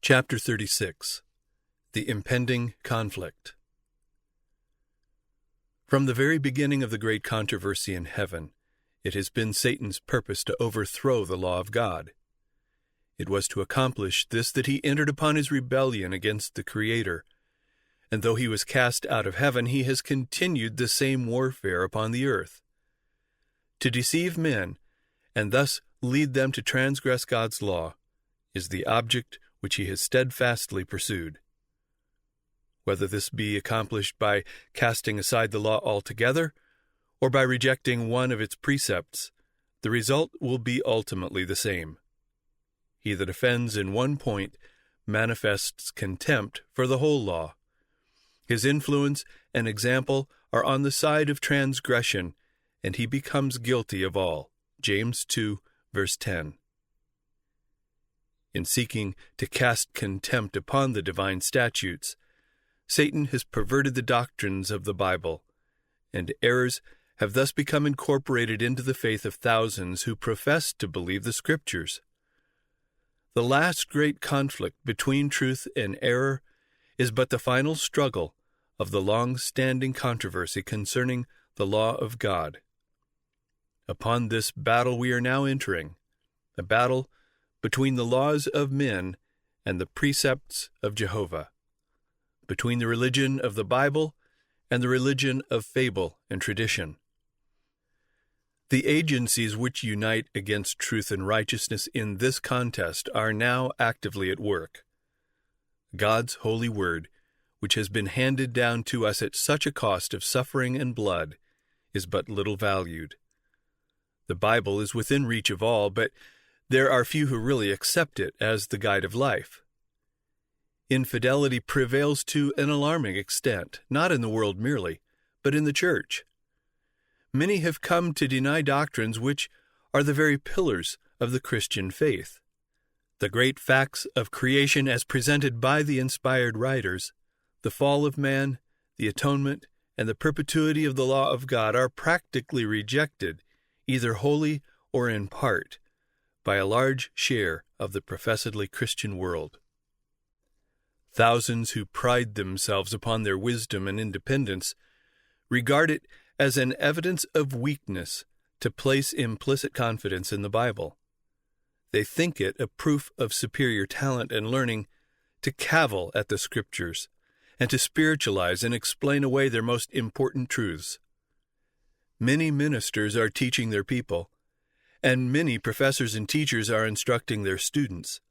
Chapter 36. The Impending Conflict. From the very beginning of the great controversy in heaven, it has been Satan's purpose to overthrow the law of God. It was to accomplish this that he entered upon his rebellion against the Creator, and though he was cast out of heaven, he has continued the same warfare upon the earth. To deceive men, and thus lead them to transgress God's law, is the object which he has steadfastly pursued. Whether this be accomplished by casting aside the law altogether, or by rejecting one of its precepts, the result will be ultimately the same. He that offends in one point manifests contempt for the whole law. His influence and example are on the side of transgression, and he becomes guilty of all. James 2, verse 10. In seeking to cast contempt upon the divine statutes, Satan has perverted the doctrines of the Bible, and errors have thus become incorporated into the faith of thousands who profess to believe the Scriptures. The last great conflict between truth and error is but the final struggle of the long-standing controversy concerning the law of God. Upon this battle we are now entering, a battle between the laws of men and the precepts of Jehovah, between the religion of the Bible and the religion of fable and tradition. The agencies which unite against truth and righteousness in this contest are now actively at work. God's holy word, which has been handed down to us at such a cost of suffering and blood, is but little valued. The Bible is within reach of all, but there are few who really accept it as the guide of life. Infidelity prevails to an alarming extent, not in the world merely, but in the church. Many have come to deny doctrines which are the very pillars of the Christian faith. The great facts of creation as presented by the inspired writers, the fall of man, the atonement, and the perpetuity of the law of God are practically rejected, either wholly or in part, by a large share of the professedly Christian world. Thousands who pride themselves upon their wisdom and independence regard it as an evidence of weakness to place implicit confidence in the Bible. They think it a proof of superior talent and learning to cavil at the Scriptures and to spiritualize and explain away their most important truths. Many ministers are teaching their people, and many professors and teachers are instructing their students,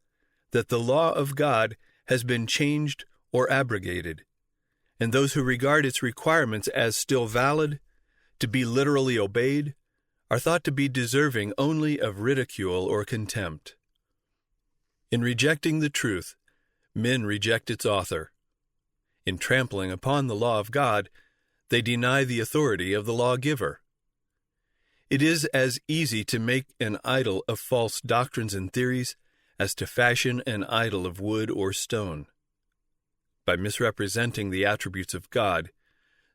that the law of God has been changed or abrogated, and those who regard its requirements as still valid, to be literally obeyed, are thought to be deserving only of ridicule or contempt. In rejecting the truth, men reject its author. In trampling upon the law of God, they deny the authority of the lawgiver. It is as easy to make an idol of false doctrines and theories as to fashion an idol of wood or stone. By misrepresenting the attributes of God,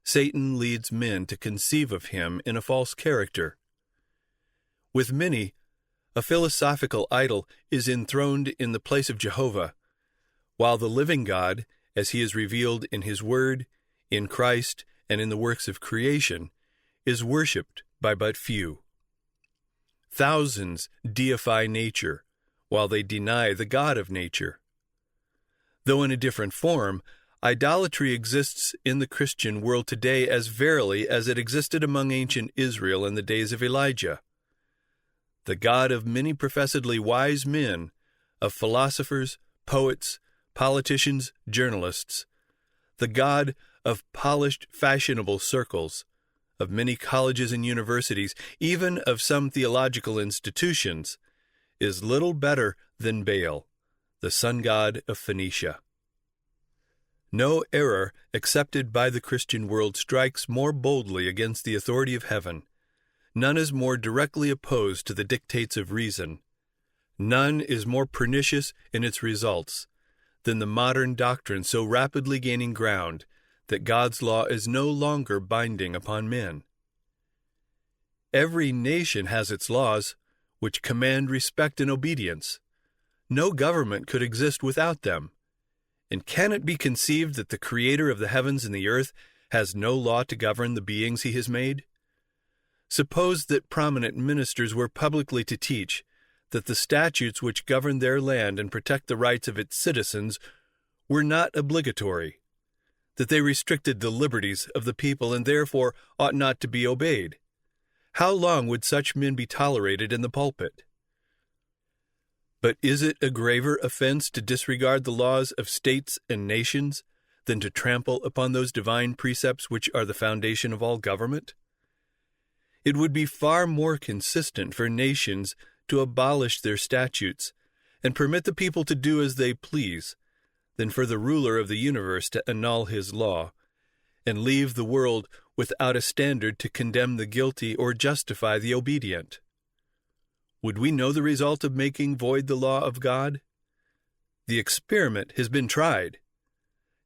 Satan leads men to conceive of him in a false character. With many, a philosophical idol is enthroned in the place of Jehovah, while the living God, as he is revealed in his Word, in Christ, and in the works of creation, is worshipped by but few. Thousands deify nature, while they deny the God of nature. Though in a different form, idolatry exists in the Christian world today as verily as it existed among ancient Israel in the days of Elijah. The God of many professedly wise men, of philosophers, poets, politicians, journalists, the God of polished, fashionable circles, of many colleges and universities, even of some theological institutions, is little better than Baal, the sun god of Phoenicia. No error accepted by the Christian world strikes more boldly against the authority of heaven. None is more directly opposed to the dictates of reason. None is more pernicious in its results than the modern doctrine so rapidly gaining ground that God's law is no longer binding upon men. Every nation has its laws, which command respect and obedience. no government could exist without them. And can it be conceived that the Creator of the heavens and the earth has no law to govern the beings he has made? Suppose that prominent ministers were publicly to teach that the statutes which govern their land and protect the rights of its citizens were not obligatory, that they restricted the liberties of the people and therefore ought not to be obeyed. How long would such men be tolerated in the pulpit? But is it a graver offense to disregard the laws of states and nations than to trample upon those divine precepts which are the foundation of all government? It would be far more consistent for nations to abolish their statutes and permit the people to do as they please than for the ruler of the universe to annul his law and leave the world without a standard to condemn the guilty or justify the obedient. Would we know the result of making void the law of God? The experiment has been tried.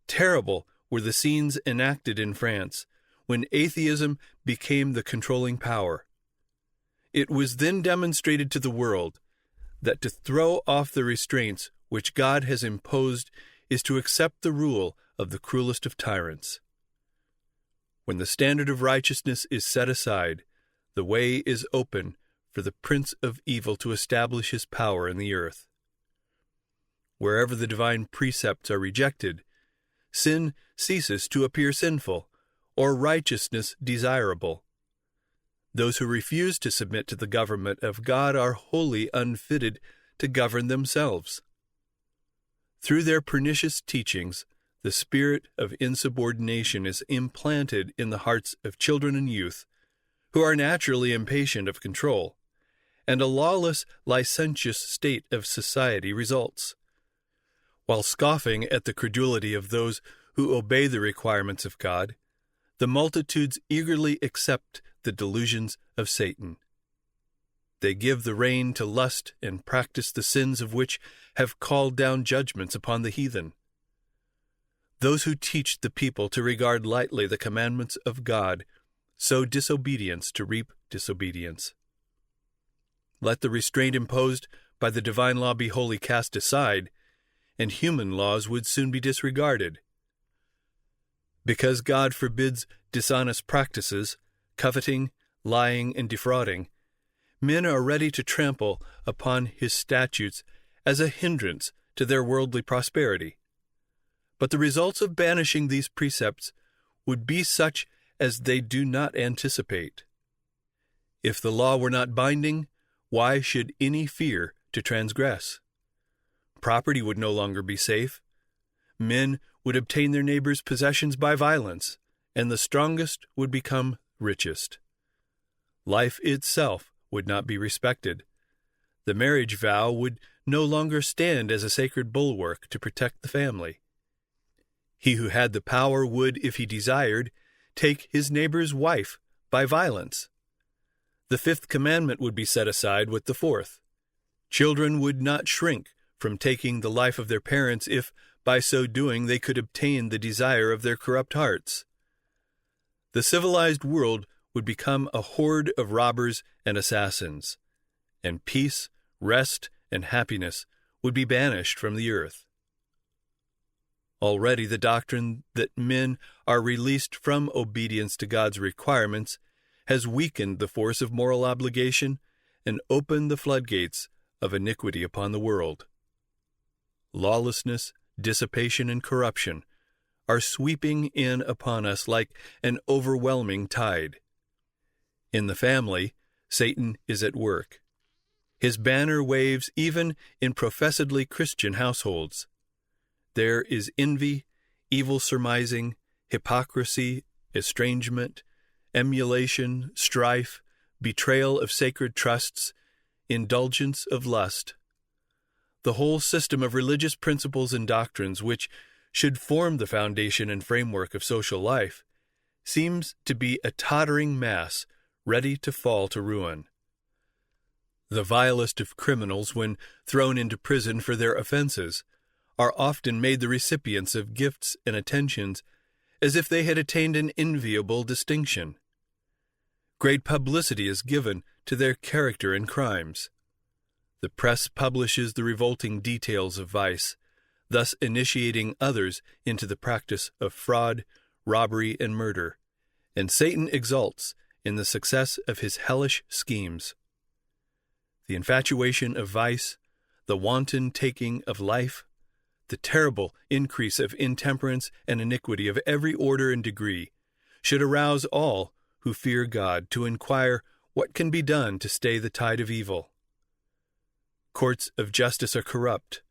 Terrible were the scenes enacted in France when atheism became the controlling power. It was then demonstrated to the world that to throw off the restraints which God has imposed is to accept the rule of the cruelest of tyrants. When the standard of righteousness is set aside, the way is open for the prince of evil to establish his power in the earth. Wherever the divine precepts are rejected, sin ceases to appear sinful, or righteousness desirable. Those who refuse to submit to the government of God are wholly unfitted to govern themselves. Through their pernicious teachings, the spirit of insubordination is implanted in the hearts of children and youth, who are naturally impatient of control, and a lawless, licentious state of society results. While scoffing at the credulity of those who obey the requirements of God, the multitudes eagerly accept the delusions of Satan. They give the rein to lust and practice the sins of which have called down judgments upon the heathen. Those who teach the people to regard lightly the commandments of God sow disobedience to reap disobedience. Let the restraint imposed by the divine law be wholly cast aside, and human laws would soon be disregarded. Because God forbids dishonest practices, coveting, lying, and defrauding, men are ready to trample upon his statutes as a hindrance to their worldly prosperity. But the results of banishing these precepts would be such as they do not anticipate. If the law were not binding, why should any fear to transgress? Property would no longer be safe. Men would obtain their neighbors' possessions by violence, and the strongest would become richest. Life itself would not be respected. The marriage vow would no longer stand as a sacred bulwark to protect the family. He who had the power would, if he desired, take his neighbor's wife by violence. The fifth commandment would be set aside with the fourth. Children would not shrink from taking the life of their parents if, by so doing, they could obtain the desire of their corrupt hearts. The civilized world would become a horde of robbers and assassins, and peace, rest, and happiness would be banished from the earth. Already the doctrine that men are released from obedience to God's requirements has weakened the force of moral obligation and opened the floodgates of iniquity upon the world. Lawlessness, dissipation, and corruption are sweeping in upon us like an overwhelming tide. In the family, Satan is at work. His banner waves even in professedly Christian households. There is envy, evil surmising, hypocrisy, estrangement, emulation, strife, betrayal of sacred trusts, indulgence of lust. The whole system of religious principles and doctrines which should form the foundation and framework of social life seems to be a tottering mass ready to fall to ruin. The vilest of criminals, when thrown into prison for their offenses, are often made the recipients of gifts and attentions as if they had attained an enviable distinction. Great publicity is given to their character and crimes. The press publishes the revolting details of vice, thus initiating others into the practice of fraud, robbery, and murder, and Satan exults in the success of his hellish schemes. The infatuation of vice, the wanton taking of life, the terrible increase of intemperance and iniquity of every order and degree, should arouse all who fear God to inquire what can be done to stay the tide of evil. Courts of justice are corrupt.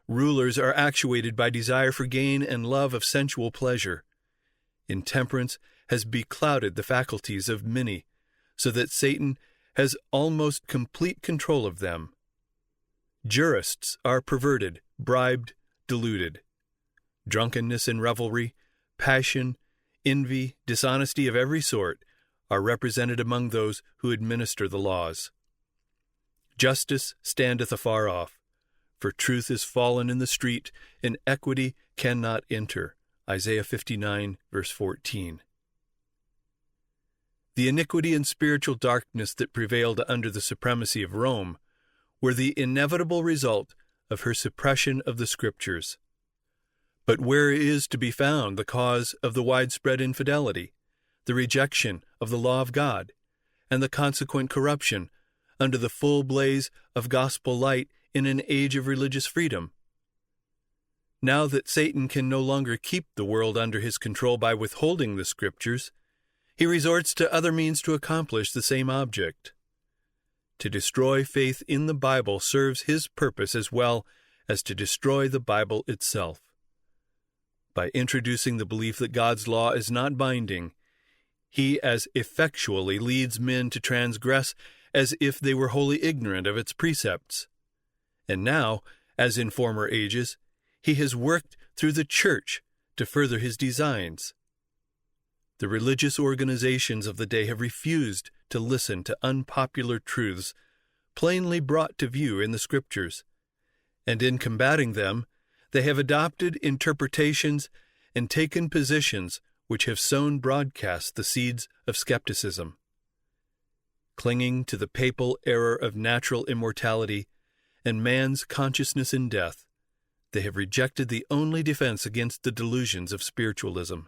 Rulers are actuated by desire for gain and love of sensual pleasure. Intemperance has beclouded the faculties of many, so that Satan has almost complete control of them. Jurists are perverted, bribed, deluded. Drunkenness and revelry, passion, envy, dishonesty of every sort are represented among those who administer the laws. Justice standeth afar off, for truth is fallen in the street, and equity cannot enter. Isaiah 59, verse 14. The iniquity and spiritual darkness that prevailed under the supremacy of Rome were the inevitable result of her suppression of the Scriptures. But where is to be found the cause of the widespread infidelity, the rejection of the law of God, and the consequent corruption under the full blaze of gospel light in an age of religious freedom? Now that Satan can no longer keep the world under his control by withholding the Scriptures, he resorts to other means to accomplish the same object. To destroy faith in the Bible serves his purpose as well as to destroy the Bible itself. By introducing the belief that God's law is not binding, he as effectually leads men to transgress as if they were wholly ignorant of its precepts. And now, as in former ages, he has worked through the church to further his designs. The religious organizations of the day have refused to listen to unpopular truths plainly brought to view in the Scriptures, and in combating them, they have adopted interpretations and taken positions which have sown broadcast the seeds of skepticism. Clinging to the papal error of natural immortality and man's consciousness in death, they have rejected the only defense against the delusions of spiritualism.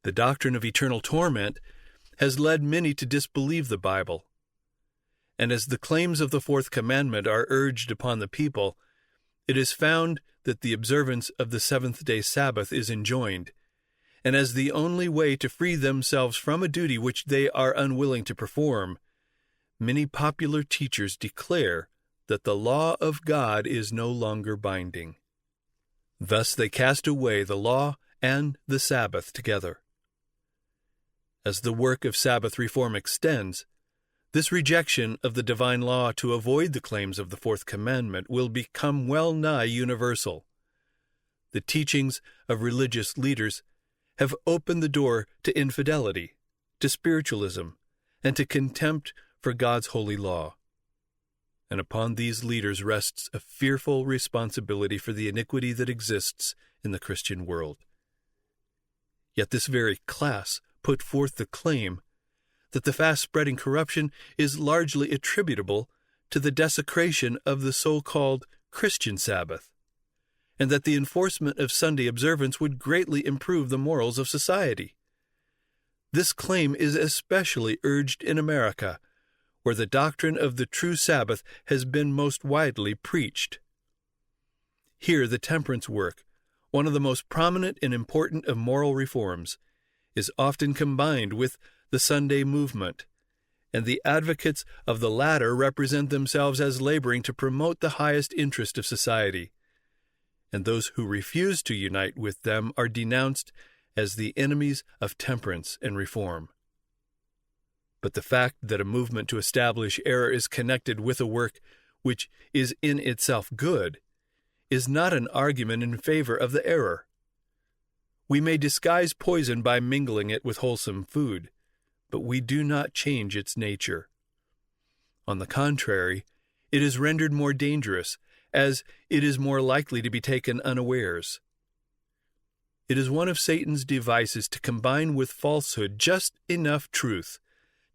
The doctrine of eternal torment has led many to disbelieve the Bible. And as the claims of the fourth commandment are urged upon the people, it is found that the observance of the seventh-day Sabbath is enjoined, and as the only way to free themselves from a duty which they are unwilling to perform, many popular teachers declare that the law of God is no longer binding. Thus they cast away the law and the Sabbath together. As the work of Sabbath reform extends, this rejection of the divine law to avoid the claims of the fourth commandment will become well nigh universal. The teachings of religious leaders have opened the door to infidelity, to spiritualism, and to contempt for God's holy law. And upon these leaders rests a fearful responsibility for the iniquity that exists in the Christian world. Yet this very class put forth the claim that the fast-spreading corruption is largely attributable to the desecration of the so-called Christian Sabbath, and that the enforcement of Sunday observance would greatly improve the morals of society. This claim is especially urged in America, where the doctrine of the true Sabbath has been most widely preached. Here the temperance work, one of the most prominent and important of moral reforms, is often combined with the Sunday movement, and the advocates of the latter represent themselves as laboring to promote the highest interest of society, and those who refuse to unite with them are denounced as the enemies of temperance and reform. But the fact that a movement to establish error is connected with a work which is in itself good is not an argument in favor of the error. We may disguise poison by mingling it with wholesome food, but we do not change its nature. On the contrary, it is rendered more dangerous, as it is more likely to be taken unawares. It is one of Satan's devices to combine with falsehood just enough truth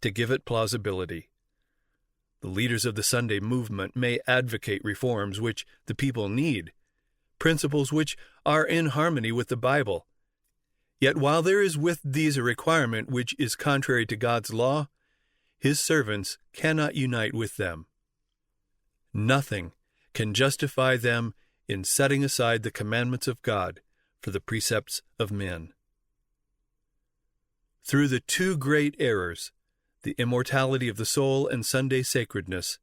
to give it plausibility. The leaders of the Sunday movement may advocate reforms which the people need, principles which are in harmony with the Bible. Yet while there is with these a requirement which is contrary to God's law, His servants cannot unite with them. Nothing can justify them in setting aside the commandments of God for the precepts of men. Through the two great errors, the immortality of the soul and Sunday sacredness,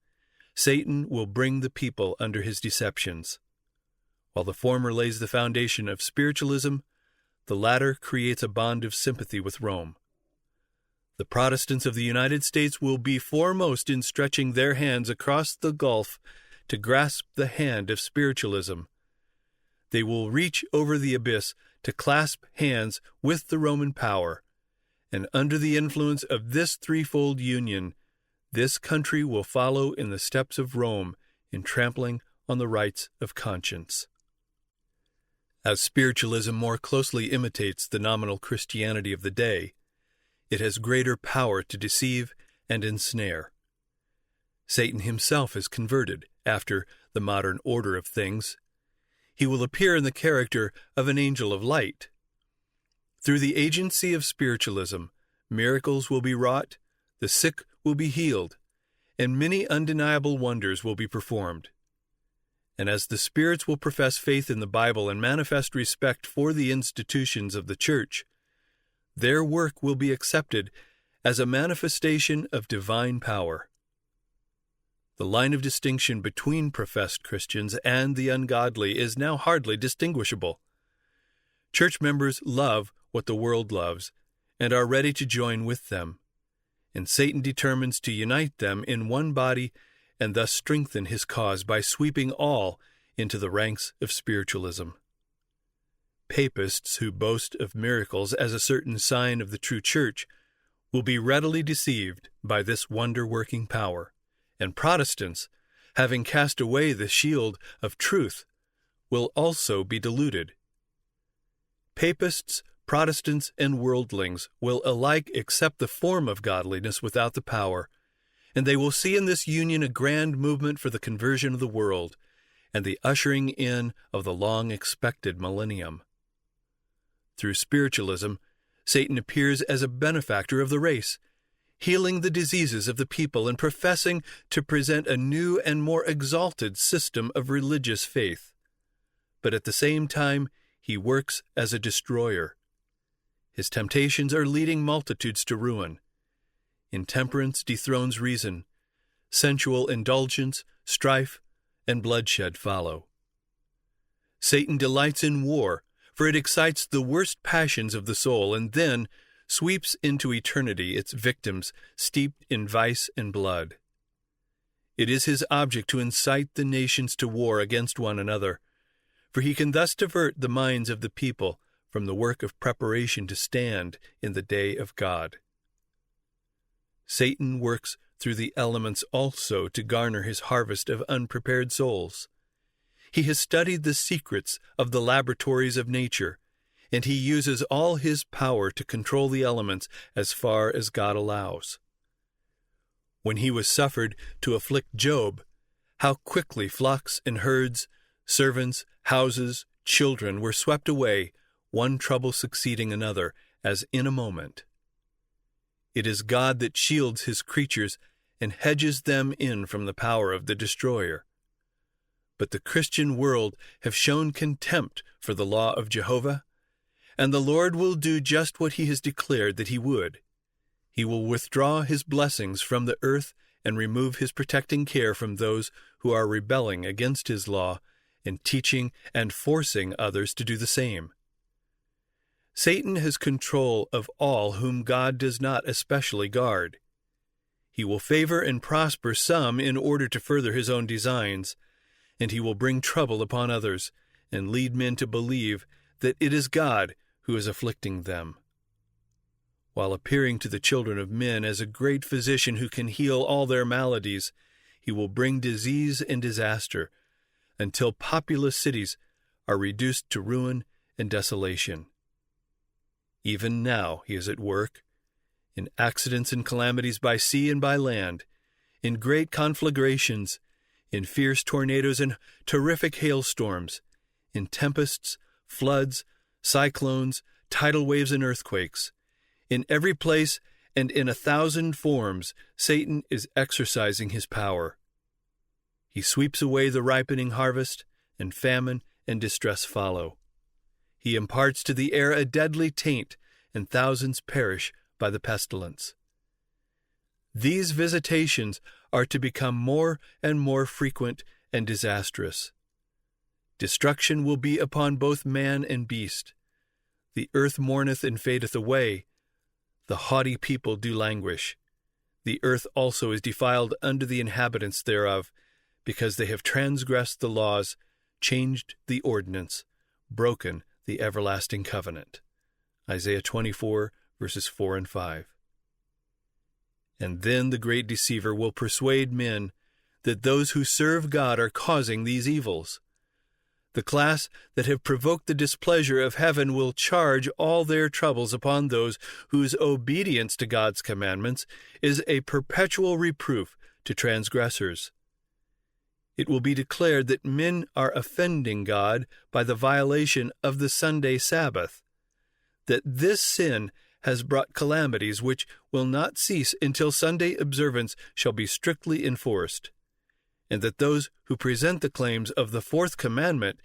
Satan will bring the people under his deceptions. While the former lays the foundation of spiritualism, the latter creates a bond of sympathy with Rome. The Protestants of the United States will be foremost in stretching their hands across the gulf to grasp the hand of spiritualism. They will reach over the abyss to clasp hands with the Roman power, and under the influence of this threefold union, this country will follow in the steps of Rome in trampling on the rights of conscience. As spiritualism more closely imitates the nominal Christianity of the day, it has greater power to deceive and ensnare. Satan himself is converted after the modern order of things. He will appear in the character of an angel of light. Through the agency of spiritualism, miracles will be wrought, the sick will be healed, and many undeniable wonders will be performed. And as the spirits will profess faith in the Bible and manifest respect for the institutions of the Church, their work will be accepted as a manifestation of divine power. The line of distinction between professed Christians and the ungodly is now hardly distinguishable. Church members love what the world loves and are ready to join with them, and Satan determines to unite them in one body and thus strengthen his cause by sweeping all into the ranks of spiritualism. Papists who boast of miracles as a certain sign of the true church will be readily deceived by this wonder-working power, and Protestants, having cast away the shield of truth, will also be deluded. Papists, Protestants, and worldlings will alike accept the form of godliness without the power, and they will see in this union a grand movement for the conversion of the world and the ushering in of the long-expected millennium. Through spiritualism, Satan appears as a benefactor of the race, healing the diseases of the people and professing to present a new and more exalted system of religious faith. But at the same time, he works as a destroyer. His temptations are leading multitudes to ruin. Intemperance dethrones reason. Sensual indulgence, strife, and bloodshed follow. Satan delights in war, for it excites the worst passions of the soul and then sweeps into eternity its victims steeped in vice and blood. It is his object to incite the nations to war against one another, for he can thus divert the minds of the people from the work of preparation to stand in the day of God. Satan works through the elements also to garner his harvest of unprepared souls. He has studied the secrets of the laboratories of nature, and he uses all his power to control the elements as far as God allows. When he was suffered to afflict Job, how quickly flocks and herds, servants, houses, children were swept away, one trouble succeeding another, as in a moment. It is God that shields his creatures and hedges them in from the power of the destroyer. But the Christian world have shown contempt for the law of Jehovah, and the Lord will do just what he has declared that he would. He will withdraw his blessings from the earth and remove his protecting care from those who are rebelling against his law and teaching and forcing others to do the same. Satan has control of all whom God does not especially guard. He will favor and prosper some in order to further his own designs, and he will bring trouble upon others and lead men to believe that it is God who is afflicting them. While appearing to the children of men as a great physician who can heal all their maladies, he will bring disease and disaster until populous cities are reduced to ruin and desolation. Even now he is at work, in accidents and calamities by sea and by land, in great conflagrations, in fierce tornadoes and terrific hailstorms, in tempests, floods, cyclones, tidal waves and earthquakes. In every place and in 1,000 forms, Satan is exercising his power. He sweeps away the ripening harvest, and famine and distress follow. He imparts to the air a deadly taint, and thousands perish by the pestilence. These visitations are to become more and more frequent and disastrous. Destruction will be upon both man and beast. The earth mourneth and fadeth away. The haughty people do languish. The earth also is defiled under the inhabitants thereof, because they have transgressed the laws, changed the ordinance, broken the everlasting covenant. Isaiah 24, verses 4 and 5. And then the great deceiver will persuade men that those who serve God are causing these evils. The class that have provoked the displeasure of heaven will charge all their troubles upon those whose obedience to God's commandments is a perpetual reproof to transgressors. It will be declared that men are offending God by the violation of the Sunday Sabbath, that this sin has brought calamities which will not cease until Sunday observance shall be strictly enforced, and that those who present the claims of the fourth commandment,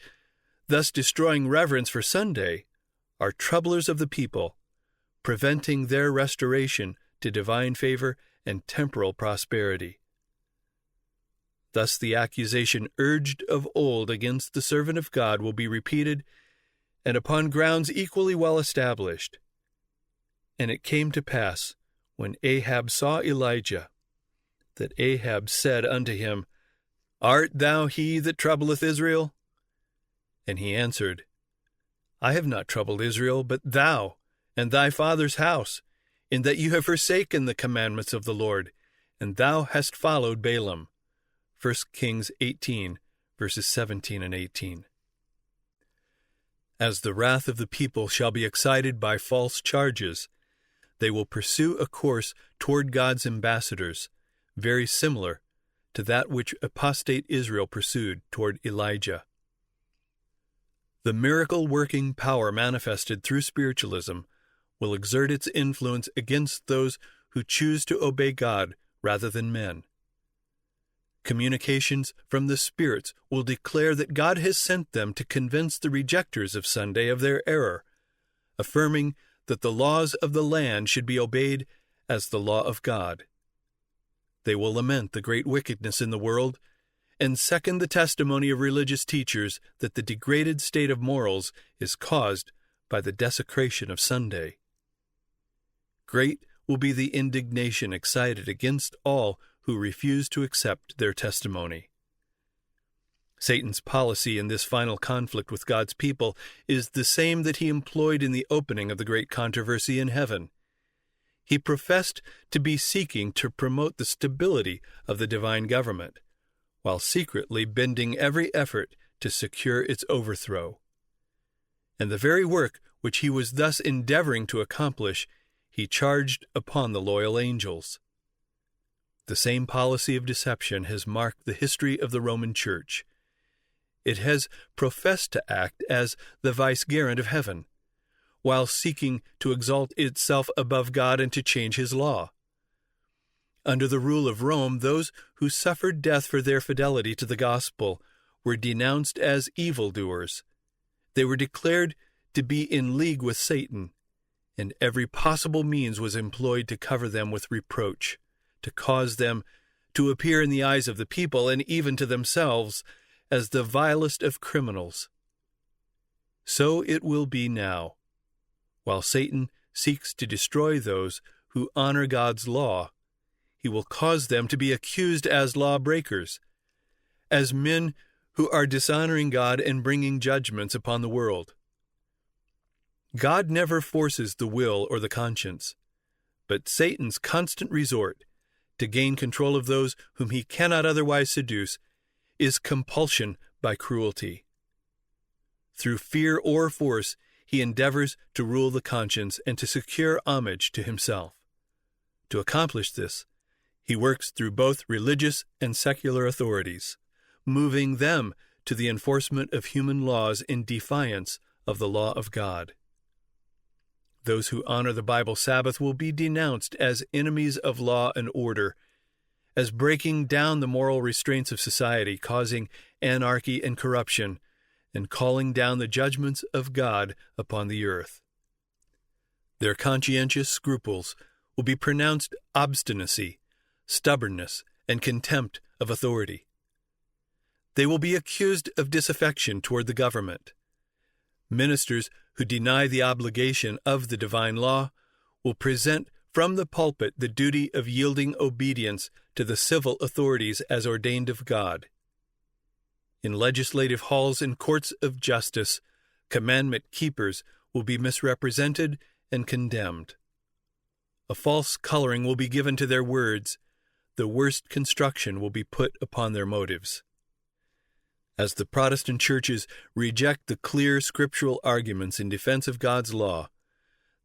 thus destroying reverence for Sunday, are troublers of the people, preventing their restoration to divine favor and temporal prosperity. Thus the accusation urged of old against the servant of God will be repeated, and upon grounds equally well established. And it came to pass, when Ahab saw Elijah, that Ahab said unto him, Art thou he that troubleth Israel? And he answered, I have not troubled Israel, but thou, and thy father's house, in that you have forsaken the commandments of the Lord, and thou hast followed Balaam. 1 Kings 18, verses 17 and 18. As the wrath of the people shall be excited by false charges, they will pursue a course toward God's ambassadors, very similar to that which apostate Israel pursued toward Elijah. The miracle-working power manifested through spiritualism will exert its influence against those who choose to obey God rather than men. Communications from the spirits will declare that God has sent them to convince the rejectors of Sunday of their error, affirming that the laws of the land should be obeyed as the law of God. They will lament the great wickedness in the world and second the testimony of religious teachers that the degraded state of morals is caused by the desecration of Sunday. Great will be the indignation excited against all who refuse to accept their testimony. Satan's policy in this final conflict with God's people is the same that he employed in the opening of the great controversy in heaven. He professed to be seeking to promote the stability of the divine government, while secretly bending every effort to secure its overthrow. And the very work which he was thus endeavoring to accomplish, he charged upon the loyal angels. The same policy of deception has marked the history of the Roman Church. It has professed to act as the vicegerent of heaven, while seeking to exalt itself above God and to change his law. Under the rule of Rome, those who suffered death for their fidelity to the gospel were denounced as evildoers. They were declared to be in league with Satan, and every possible means was employed to cover them with reproach, to cause them to appear in the eyes of the people and even to themselves as the vilest of criminals. So it will be now. While Satan seeks to destroy those who honor God's law, he will cause them to be accused as lawbreakers, as men who are dishonoring God and bringing judgments upon the world. God never forces the will or the conscience, but Satan's constant resort to gain control of those whom he cannot otherwise seduce is compulsion by cruelty. Through fear or force, he endeavors to rule the conscience and to secure homage to himself. To accomplish this, He works through both religious and secular authorities, moving them to the enforcement of human laws in defiance of the law of God. Those who honor the Bible Sabbath will be denounced as enemies of law and order, as breaking down the moral restraints of society, causing anarchy and corruption, and calling down the judgments of God upon the earth. Their conscientious scruples will be pronounced obstinacy, stubbornness, and contempt of authority. They will be accused of disaffection toward the government. Ministers who deny the obligation of the divine law will present from the pulpit the duty of yielding obedience to the civil authorities as ordained of God. In legislative halls and courts of justice, commandment keepers will be misrepresented and condemned. A false coloring will be given to their words. The worst construction will be put upon their motives. As the Protestant churches reject the clear scriptural arguments in defense of God's law,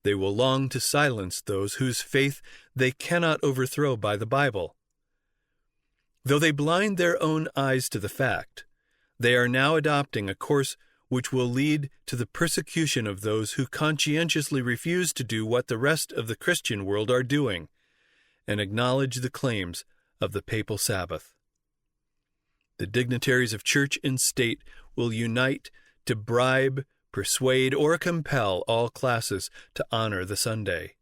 they will long to silence those whose faith they cannot overthrow by the Bible. Though they blind their own eyes to the fact, they are now adopting a course which will lead to the persecution of those who conscientiously refuse to do what the rest of the Christian world are doing, and acknowledge the claims of the papal Sabbath. The dignitaries of church and state will unite to bribe, persuade, or compel all classes to honor the Sunday.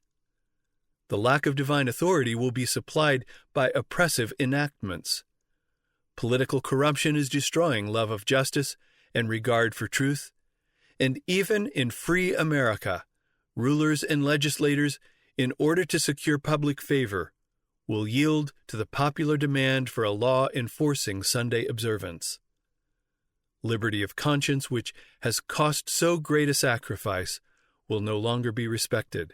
The lack of divine authority will be supplied by oppressive enactments. Political corruption is destroying love of justice and regard for truth, and even in free America, rulers and legislators, in order to secure public favor, will yield to the popular demand for a law enforcing Sunday observance. Liberty of conscience, which has cost so great a sacrifice, will no longer be respected.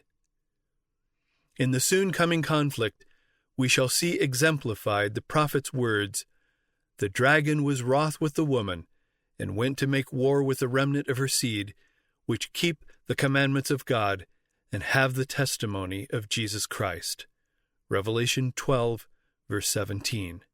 In the soon coming conflict, we shall see exemplified the prophet's words, "The dragon was wroth with the woman, and went to make war with the remnant of her seed, which keep the commandments of God, and have the testimony of Jesus Christ." Revelation 12, verse 17.